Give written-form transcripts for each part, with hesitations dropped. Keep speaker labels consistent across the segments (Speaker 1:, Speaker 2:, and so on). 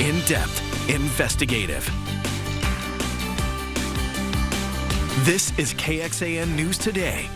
Speaker 1: in-depth, investigative. This is KXAN News Today.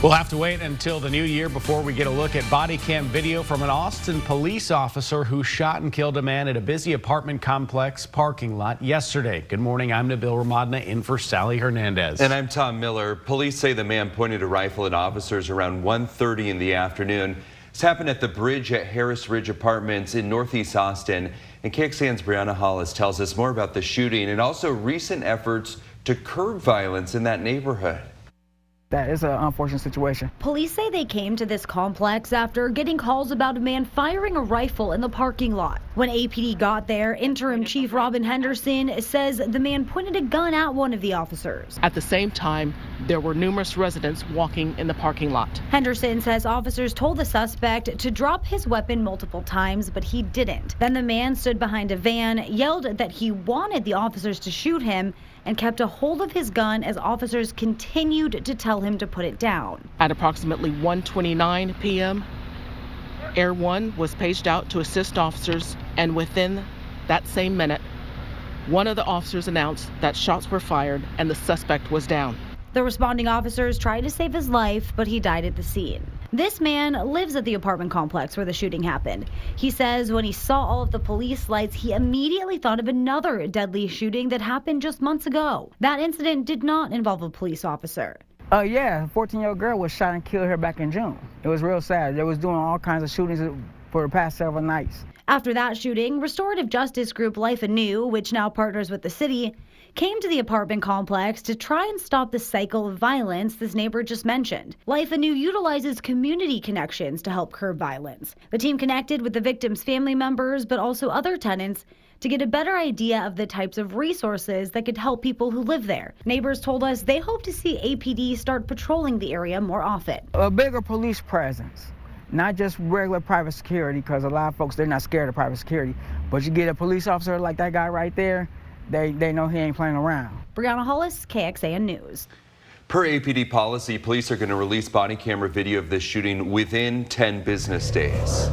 Speaker 2: We'll have to wait until the new year before we get a look at body cam video from an Austin police officer who shot and killed a man at a busy apartment complex parking lot yesterday. Good morning, I'm Nabil Ramadna in for Sally Hernandez.
Speaker 3: And I'm Tom Miller. Police say the man pointed a rifle at officers around 1:30 in the afternoon. This happened at the bridge at Harris Ridge Apartments in Northeast Austin. And KXAN's Brianna Hollis tells us more about the shooting and also recent efforts to curb violence in that neighborhood.
Speaker 4: That is an unfortunate situation.
Speaker 5: Police say they came to this complex after getting calls about a man firing a rifle in the parking lot. When APD got there, Interim Chief Robin Henderson says the man pointed a gun at one of the officers.
Speaker 6: At the same time, there were numerous residents walking in the parking lot.
Speaker 5: Henderson says officers told the suspect to drop his weapon multiple times, but he didn't. Then the man stood behind a van, yelled that he wanted the officers to shoot him, and kept a hold of his gun as officers continued to tell him to put it down.
Speaker 6: At approximately 1:29 p.m., Air 1 was paged out to assist officers, and within that same minute, one of the officers announced that shots were fired and the suspect was down.
Speaker 5: The responding officers tried to save his life, but he died at the scene. This man lives at the apartment complex where the shooting happened. He says when he saw all of the police lights, he immediately thought of another deadly shooting that happened just months ago. That incident did not involve a police officer.
Speaker 4: Yeah, a 14-year-old girl was shot and killed here back in June. It was real sad. They was doing all kinds of shootings for the past several nights.
Speaker 5: After that shooting, restorative justice group Life Anew, which now partners with the city, came to the apartment complex to try and stop the cycle of violence this neighbor just mentioned. Life Anew utilizes community connections to help curb violence. The team connected with the victim's family members, but also other tenants, to get a better idea of the types of resources that could help people who live there. Neighbors told us they hope to see APD start patrolling the area more often.
Speaker 4: A bigger police presence, not just regular private security, because a lot of folks, they're not scared of private security. But you get a police officer like that guy right there, they know he ain't playing around.
Speaker 5: Brianna Hollis, KXAN News.
Speaker 3: Per APD policy, police are going to release body camera video of this shooting within 10 business days.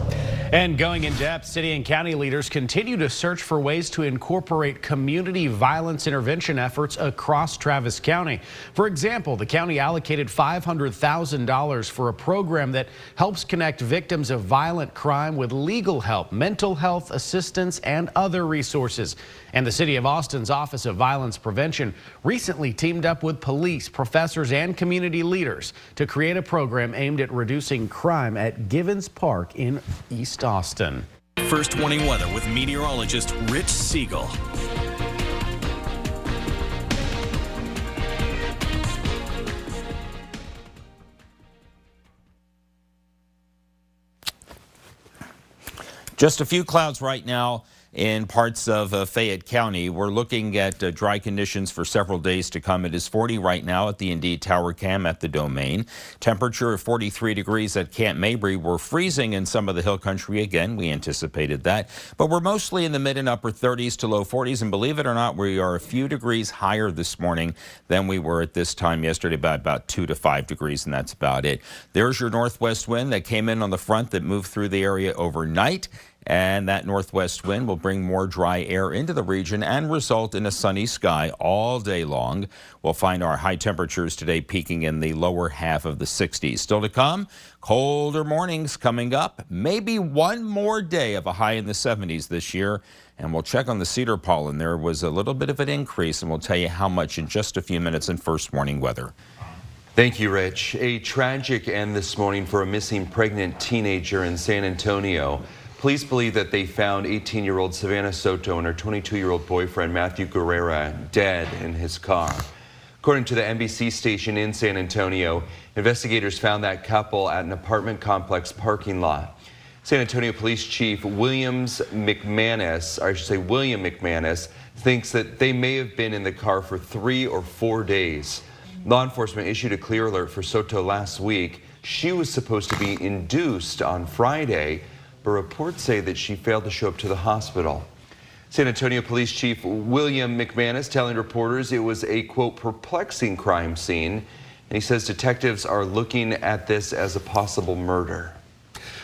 Speaker 2: And going in depth, city and county leaders continue to search for ways to incorporate community violence intervention efforts across Travis County. For example, the county allocated $500,000 for a program that helps connect victims of violent crime with legal help, mental health assistance, and other resources. And the City of Austin's Office of Violence Prevention recently teamed up with police, professors, and community leaders to create a program aimed at reducing crime at Givens Park in East Austin.
Speaker 1: First warning weather with meteorologist Rich Siegel.
Speaker 7: Just a few clouds right now in parts of Fayette County. We're looking at dry conditions for several days to come. It is 40 right now at the Indeed Tower Cam at the Domain. Temperature of 43 degrees at Camp Mabry. We're freezing in some of the hill country again. We anticipated that. But we're mostly in the mid and upper 30s to low 40s. And believe it or not, we are a few degrees higher this morning than we were at this time yesterday, by about 2 to 5 degrees, and that's about it. There's your northwest wind that came in on the front that moved through the area overnight. And that northwest wind will bring more dry air into the region and result in a sunny sky all day long. We'll find our high temperatures today peaking in the lower half of the 60s. Still to come, colder mornings coming up. Maybe one more day of a high in the 70s this year. And we'll check on the cedar pollen. There was a little bit of an increase, and we'll tell you how much in just a few minutes in First Morning Weather.
Speaker 3: Thank you, Rich. A tragic end this morning for a missing pregnant teenager in San Antonio. Police believe that they found 18-year-old Savannah Soto and her 22-year-old boyfriend Matthew Guerrera dead in his car. According to the NBC station in San Antonio, investigators found that couple at an apartment complex parking lot. San Antonio Police Chief William McManus thinks that they may have been in the car for 3 or 4 days. Law enforcement issued a clear alert for Soto last week. She was supposed to be induced on Friday, but reports say that she failed to show up to the hospital. San Antonio Police Chief William McManus telling reporters it was a, quote, perplexing crime scene. And he says detectives are looking at this as a possible murder.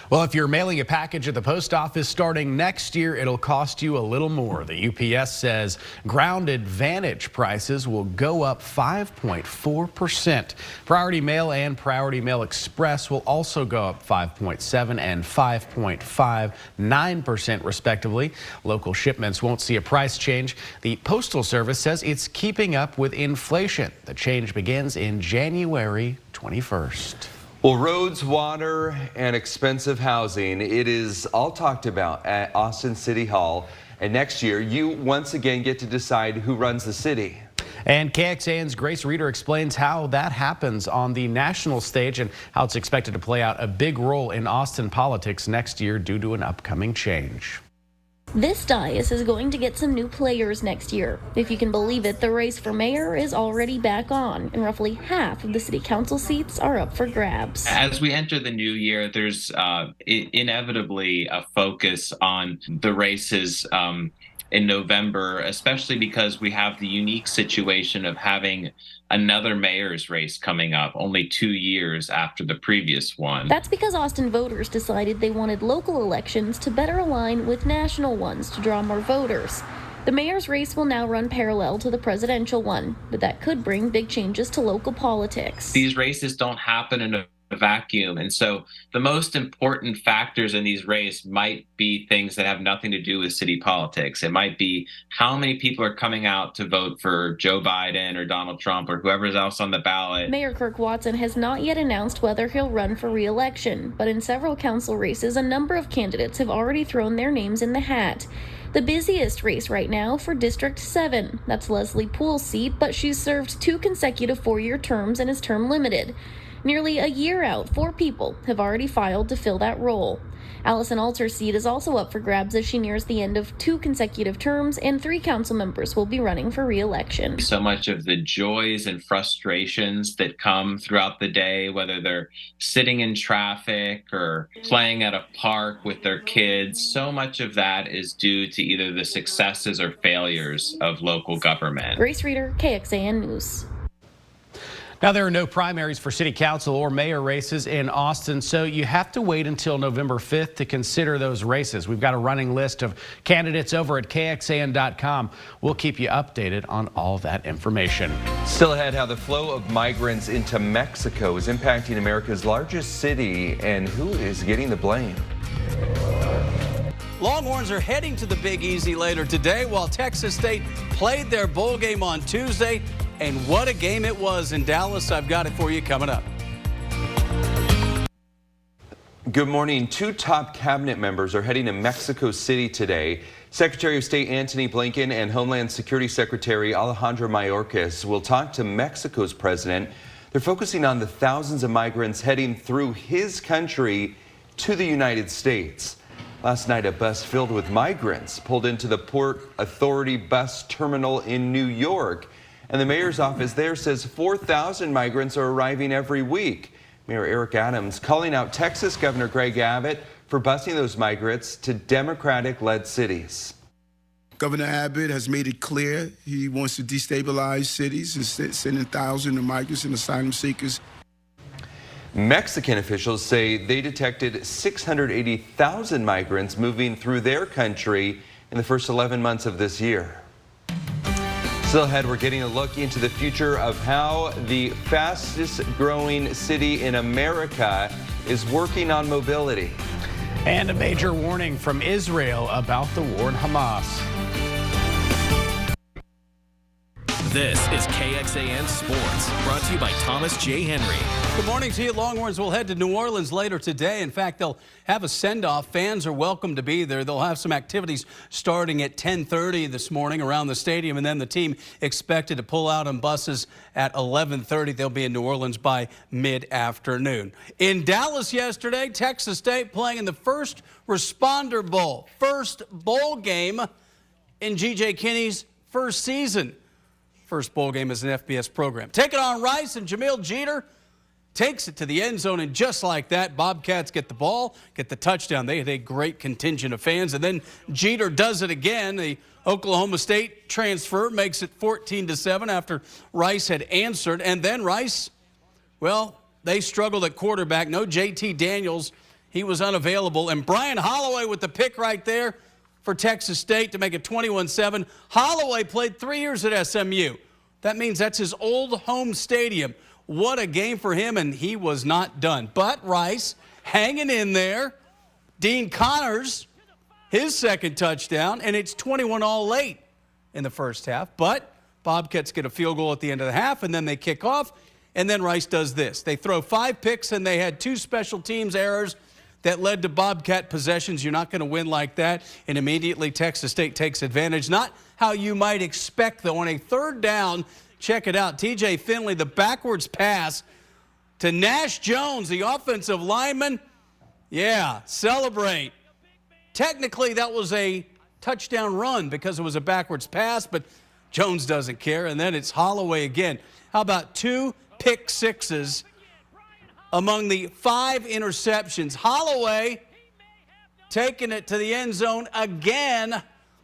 Speaker 2: Well, if you're mailing a package at the post office starting next year, it'll cost you a little more. The UPS says Ground Advantage prices will go up 5.4%. Priority Mail and Priority Mail Express will also go up 5.7 and 5.59% respectively. Local shipments won't see a price change. The Postal Service says it's keeping up with inflation. The change begins in January 21st.
Speaker 3: Well, roads, water, and expensive housing, it is all talked about at Austin City Hall. And next year, you once again get to decide who runs the city.
Speaker 2: And KXAN's Grace Reeder explains how that happens on the national stage and how it's expected to play out a big role in Austin politics next year due to an upcoming change.
Speaker 8: This dais is going to get some new players next year. If you can believe it, the race for mayor is already back on, and roughly half of the city council seats are up for grabs.
Speaker 9: As we enter the new year, there's inevitably a focus on the races in November, especially because we have the unique situation of having another mayor's race coming up only 2 years after the previous one.
Speaker 8: That's because Austin voters decided they wanted local elections to better align with national ones to draw more voters. The mayor's race will now run parallel to the presidential one, but that could bring big changes to local politics.
Speaker 9: These races don't happen in a vacuum, and so the most important factors in these races might be things that have nothing to do with city politics. It might be how many people are coming out to vote for Joe Biden or Donald Trump or whoever's else on the ballot.
Speaker 8: Mayor Kirk Watson has not yet announced whether he'll run for re-election, but in several council races, a number of candidates have already thrown their names in the hat. The busiest race right now for District 7. That's Leslie Poole's seat, but she's served 2 consecutive 4-year terms and is term limited. Nearly a year out, 4 people have already filed to fill that role. Allison Alter's seat is also up for grabs as she nears the end of 2 consecutive terms, and 3 council members will be running for re-election.
Speaker 9: So much of the joys and frustrations that come throughout the day, whether they're sitting in traffic or playing at a park with their kids, so much of that is due to either the successes or failures of local government.
Speaker 8: Grace Reeder, KXAN News.
Speaker 2: Now, there are no primaries for city council or mayor races in Austin, so you have to wait until November 5th to consider those races. We've got a running list of candidates over at KXAN.com. We'll keep you updated on all that information.
Speaker 3: Still ahead, how the flow of migrants into Mexico is impacting America's largest city and who is getting the blame.
Speaker 10: Longhorns are heading to the Big Easy later today while Texas State played their bowl game on Tuesday. And what a game it was in Dallas. I've got it for you coming up.
Speaker 3: Good morning. 2 top cabinet members are heading to Mexico City today. Secretary of State Antony Blinken and Homeland Security Secretary Alejandro Mayorkas will talk to Mexico's president. They're focusing on the thousands of migrants heading through his country to the United States. Last night, a bus filled with migrants pulled into the Port Authority bus terminal in New York. And the mayor's office there says 4,000 migrants are arriving every week. Mayor Eric Adams calling out Texas Governor Greg Abbott for busing those migrants to Democratic-led cities.
Speaker 11: Governor Abbott has made it clear he wants to destabilize cities and sending thousands of migrants and asylum seekers.
Speaker 3: Mexican officials say they detected 680,000 migrants moving through their country in the first 11 months of this year. Still ahead, we're getting a look into the future of how the fastest growing city in America is working on mobility.
Speaker 2: And a major warning from Israel about the war in Hamas.
Speaker 1: This is KXAN Sports, brought to you by Thomas J. Henry.
Speaker 10: Good morning to you. Longhorns will head to New Orleans later today. In fact, they'll have a send-off. Fans are welcome to be there. They'll have some activities starting at 10:30 this morning around the stadium, and then the team expected to pull out on buses at 11:30. They'll be in New Orleans by mid-afternoon. In Dallas yesterday, Texas State playing in the first Responder Bowl. First bowl game in G.J. Kinney's first season. First bowl game as an FBS program. Take it on Rice, and Jamil Jeter takes it to the end zone, and just like that, Bobcats get the ball, get the touchdown. They had a great contingent of fans, and then Jeter does it again. The Oklahoma State transfer makes it 14-7 after Rice had answered, and then Rice, well, they struggled at quarterback. No JT Daniels. he was unavailable. And Brian Holloway with the pick right there for Texas State to make it 21-7. Holloway played 3 years at SMU. That means that's his old home stadium. What a game for him, and he was not done. But Rice hanging in there. Dean Connors, his second touchdown, and it's 21-all late in the first half. But Bobcats get a field goal at the end of the half, and then they kick off, and then Rice does this. They throw 5 picks, and they had 2 special teams errors that led to Bobcat possessions. You're not going to win like that. And immediately Texas State takes advantage. Not how you might expect, though. On a third down, check it out. TJ Finley, the backwards pass to Nash Jones, the offensive lineman. Yeah, celebrate. Technically, that was a touchdown run because it was a backwards pass, but Jones doesn't care. And then it's Holloway again. How about 2 pick sixes among the 5 interceptions? Holloway taking it to the end zone again.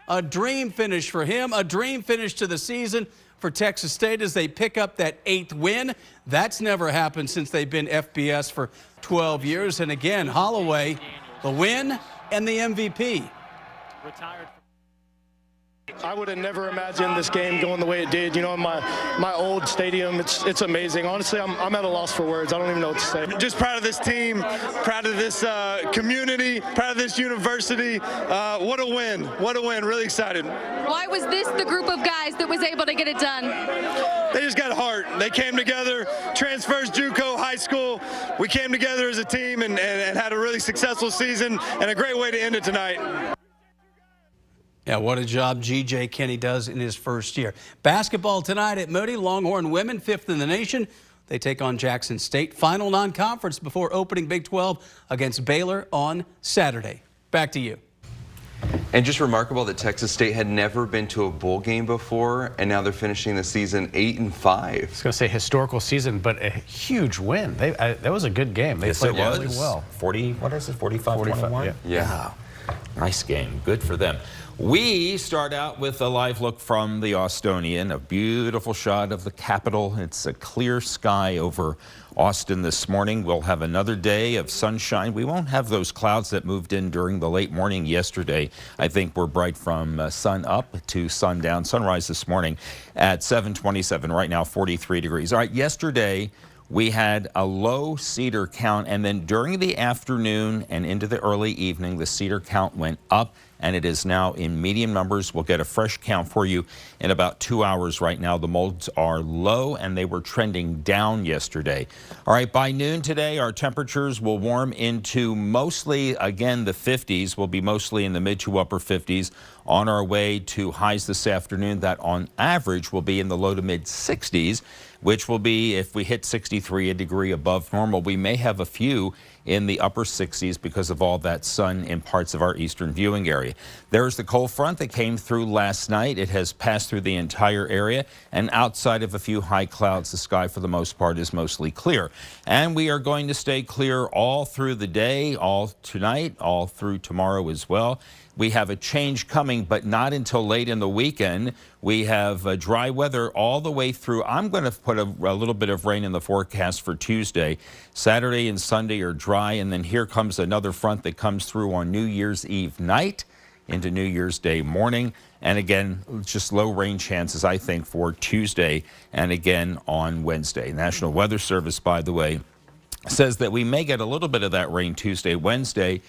Speaker 10: A dream finish for him, a dream finish to the season for Texas State as they pick up that 8th win. That's never happened since they've been FBS for 12 years. And again, Holloway, the win and the MVP.
Speaker 12: I would have never imagined this game going the way it did. You know, in my old stadium, it's amazing. Honestly, I'm at a loss for words. I don't even know what to say. Just proud of this team, proud of this community, proud of this university. What a win. What a win. Really excited.
Speaker 13: Why was this the group of guys that was able to get it done?
Speaker 12: They just got heart. They came together, transfers, JUCO, high school. We came together as a team and had a really successful season and a great way to end it tonight.
Speaker 10: Yeah, what a job G.J. Kinney does in his first year. Basketball tonight at Moody. Longhorn women, 5th in the nation. They take on Jackson State. Final non-conference before opening Big 12 against Baylor on Saturday. Back to you.
Speaker 3: And just remarkable that Texas State had never been to a bowl game before, and now they're finishing the season 8-5.
Speaker 2: I was going to say historical season, but a huge win. That was a good game. They played really well.
Speaker 7: 45-21?
Speaker 3: Yeah.
Speaker 7: Nice game. Good for them. We start out with a live look from the Austonian, a beautiful shot of the Capitol. It's a clear sky over Austin this morning. We'll have another day of sunshine. We won't have those clouds that moved in during the late morning yesterday. I think we're bright from sun up to sundown. Sunrise this morning at 7:27. Right now, 43 degrees. All right, yesterday we had a low cedar count, and then during the afternoon and into the early evening, the cedar count went up, and it is now in medium numbers. We'll get a fresh count for you in about 2 hours. Right now, the molds are low, and they were trending down yesterday. All right, by noon today, our temperatures will warm into mostly, again, the 50s. We'll be mostly in the mid to upper 50s. On our way to highs this afternoon that on average will be in the low to mid 60s, which will be, if we hit 63, a degree above normal. We may have a few in the upper 60s because of all that sun in parts of our eastern viewing area. There's the cold front that came through last night. It has passed through the entire area, and outside of a few high clouds, the sky for the most part is mostly clear. And we are going to stay clear all through the day, all tonight, all through tomorrow as well. We have a change coming, but not until late in the weekend. We have dry weather all the way through. I'm going to put a little bit of rain in the forecast for Tuesday. Saturday and Sunday are dry, and then here comes another front that comes through on New Year's Eve night into New Year's Day morning. And again, just low rain chances, I think, for Tuesday and again on Wednesday. National Weather Service, by the way, says that we may get a little bit of that rain Tuesday, Wednesday,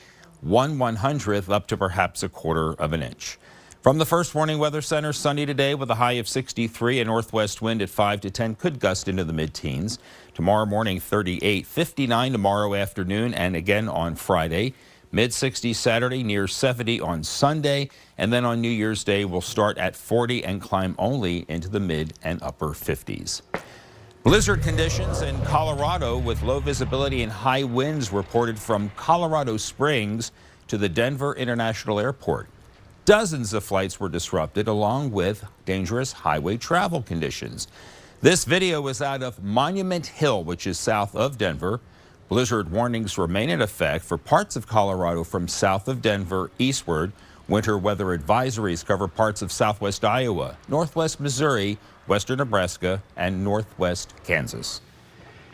Speaker 7: 1/100th up to perhaps 1/4 of an inch. From the First Warning Weather Center, sunny today with a high of 63. A northwest wind at 5 to 10 could gust into the mid-teens. Tomorrow morning, 38. 59 tomorrow afternoon and again on Friday. Mid-60s Saturday, near 70 on Sunday. And then on New Year's Day, we'll start at 40 and climb only into the mid and upper 50s. Blizzard conditions in Colorado with low visibility and high winds reported from Colorado Springs to the Denver International Airport. Dozens of flights were disrupted along with dangerous highway travel conditions. This video is out of Monument Hill, which is south of Denver. Blizzard warnings remain in effect for parts of Colorado from south of Denver eastward. Winter weather advisories cover parts of southwest Iowa, northwest Missouri, western Nebraska, and northwest Kansas.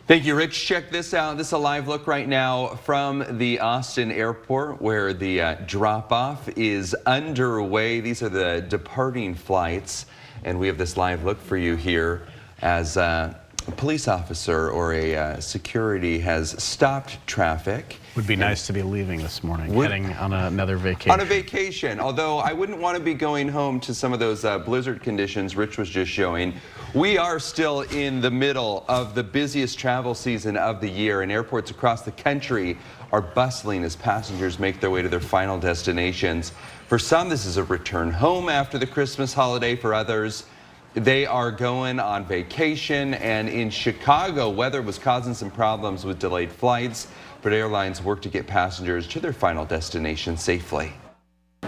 Speaker 3: Thank you, Rich. Check this out. This is a live look right now from the Austin airport where the drop-off is underway. These are the departing flights, and we have this live look for you here as a police officer or a security has stopped traffic.
Speaker 2: Would be nice to be leaving this morning, heading on another vacation.
Speaker 3: On a vacation, although I wouldn't want to be going home to some of those blizzard conditions Rich was just showing. We are still in the middle of the busiest travel season of the year, and airports across the country are bustling as passengers make their way to their final destinations. For some, this is a return home after the Christmas holiday. For others, they are going on vacation. And in Chicago, weather was causing some problems with delayed flights, but airlines work to get passengers to their final destination safely.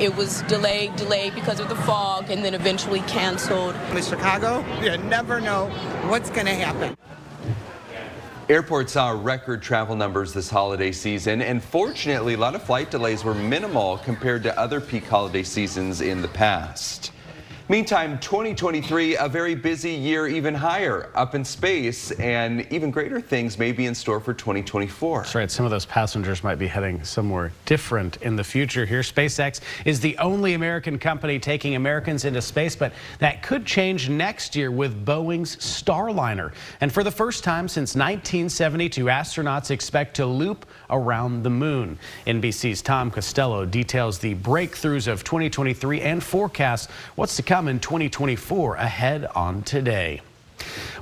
Speaker 14: It was delayed because of the fog, and then eventually canceled.
Speaker 15: In Chicago, you never know what's going to happen.
Speaker 3: Airports saw record travel numbers this holiday season, and fortunately, a lot of flight delays were minimal compared to other peak holiday seasons in the past. Meantime, 2023, a very busy year, even higher up in space, and even greater things may be in store for 2024.
Speaker 2: That's right. Some of those passengers might be heading somewhere different in the future here. SpaceX is the only American company taking Americans into space, but that could change next year with Boeing's Starliner. And for the first time since 1972, astronauts expect to loop around the moon. NBC's Tom Costello details the breakthroughs of 2023 and forecasts what's to come in 2024 ahead on Today.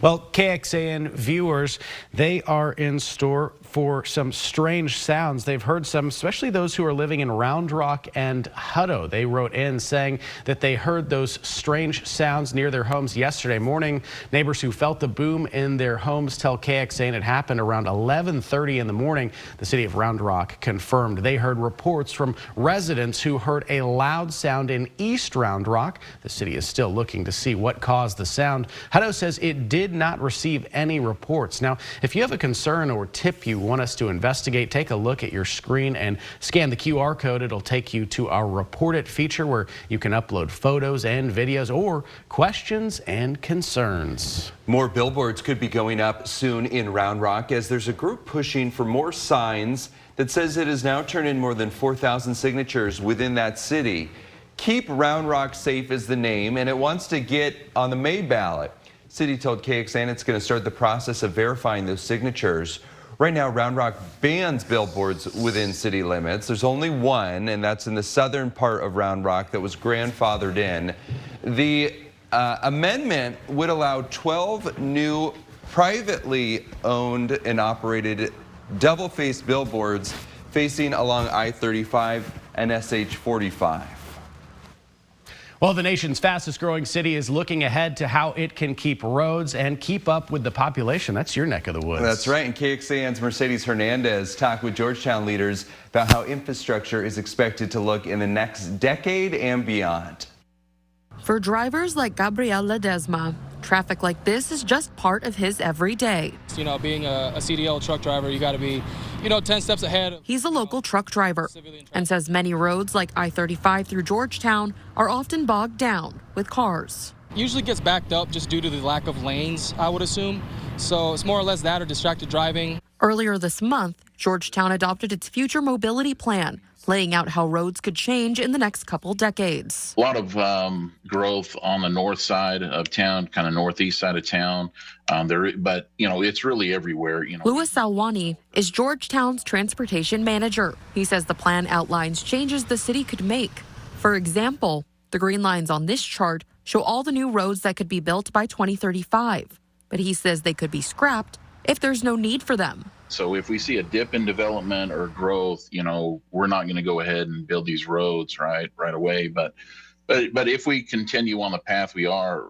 Speaker 2: Well, KXAN viewers, they are in store for some strange sounds. They've heard some, especially those who are living in Round Rock and Hutto. They wrote in saying that they heard those strange sounds near their homes yesterday morning. Neighbors who felt the boom in their homes tell KXAN it happened around 11:30 in the morning. The city of Round Rock confirmed they heard reports from residents who heard a loud sound in East Round Rock. The city is still looking to see what caused the sound. Hutto says it did not receive any reports. Now, if you have a concern or tip you want us to investigate, take a look at your screen and scan the QR code. It'll take you to our Report It feature where you can upload photos and videos or questions and concerns.
Speaker 3: More billboards could be going up soon in Round Rock as there's a group pushing for more signs that says it has now turned in more than 4,000 signatures within that city. Keep Round Rock Safe is the name, and it wants to get on the May ballot. City told KXAN it's going to start the process of verifying those signatures. Right now, Round Rock bans billboards within city limits. There's only one, and that's in the southern part of Round Rock that was grandfathered in. The amendment would allow 12 new privately owned and operated double-faced billboards facing along I-35 and SH-45.
Speaker 2: Well, the nation's fastest growing city is looking ahead to how it can keep roads and keep up with the population. That's your neck of the woods.
Speaker 3: That's right. And KXAN's Mercedes Hernandez talked with Georgetown leaders about how infrastructure is expected to look in the next decade and beyond.
Speaker 16: For drivers like Gabriel Ledesma, traffic like this is just part of his everyday.
Speaker 17: You know, being a CDL truck driver, you got to be, 10 steps ahead.
Speaker 16: He's a local truck driver and says many roads like I-35 through Georgetown are often bogged down with cars.
Speaker 17: Usually gets backed up just due to the lack of lanes, I would assume. So it's more or less that or distracted driving.
Speaker 16: Earlier this month, Georgetown adopted its future mobility plan, laying out how roads could change in the next couple decades.
Speaker 18: A lot of growth on the north side of town, kind of northeast side of town. But it's really everywhere.
Speaker 16: Louis Salwani is Georgetown's transportation manager. He says the plan outlines changes the city could make. For example, the green lines on this chart show all the new roads that could be built by 2035. But he says they could be scrapped if there's no need for them.
Speaker 18: So if we see a dip in development or growth, we're not going to go ahead and build these roads right away. But if we continue on the path we are,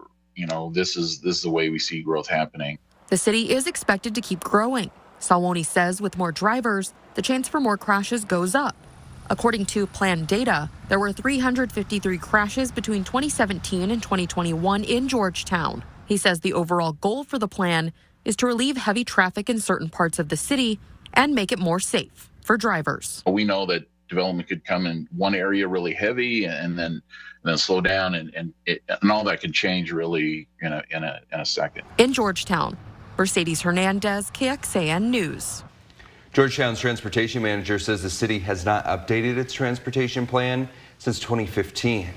Speaker 18: this is the way we see growth happening.
Speaker 16: The city is expected to keep growing. Salwani says with more drivers, the chance for more crashes goes up. According to planned data, there were 353 crashes between 2017 and 2021 in Georgetown. He says the overall goal for the plan is to relieve heavy traffic in certain parts of the city and make it more safe for drivers.
Speaker 18: We know that development could come in one area really heavy and then slow down, and all that can change really in a second.
Speaker 16: In Georgetown, Mercedes Hernandez, KXAN News.
Speaker 3: Georgetown's transportation manager says the city has not updated its transportation plan since 2015.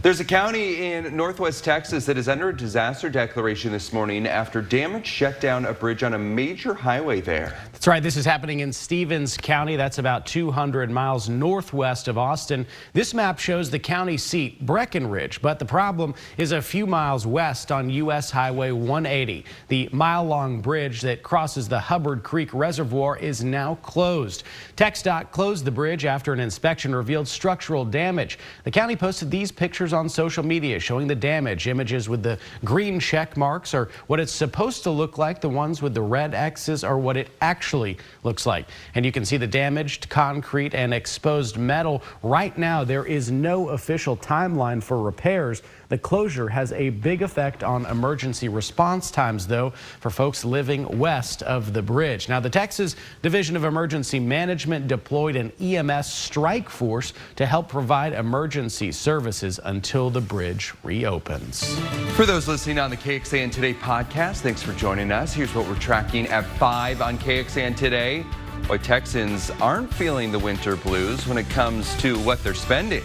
Speaker 3: There's a county in northwest Texas that is under a disaster declaration this morning after damage shut down a bridge on a major highway there.
Speaker 2: That's right. This is happening in Stevens County. That's about 200 miles northwest of Austin. This map shows the county seat, Breckenridge, but the problem is a few miles west on U.S. Highway 180. The mile-long bridge that crosses the Hubbard Creek Reservoir is now closed. TxDOT closed the bridge after an inspection revealed structural damage. The county posted these pictures on social media showing the damage. Images with the green check marks are what it's supposed to look like. The ones with the red X's are what it actually looks like. And you can see the damaged concrete and exposed metal. Right now, there is no official timeline for repairs. The closure has a big effect on emergency response times, though, for folks living west of the bridge. Now, the Texas Division of Emergency Management deployed an EMS strike force to help provide emergency services until the bridge reopens.
Speaker 3: For those listening on the KXAN Today podcast, thanks for joining us. Here's what we're tracking at 5 on KXAN Today. Why Texans aren't feeling the winter blues when it comes to what they're spending.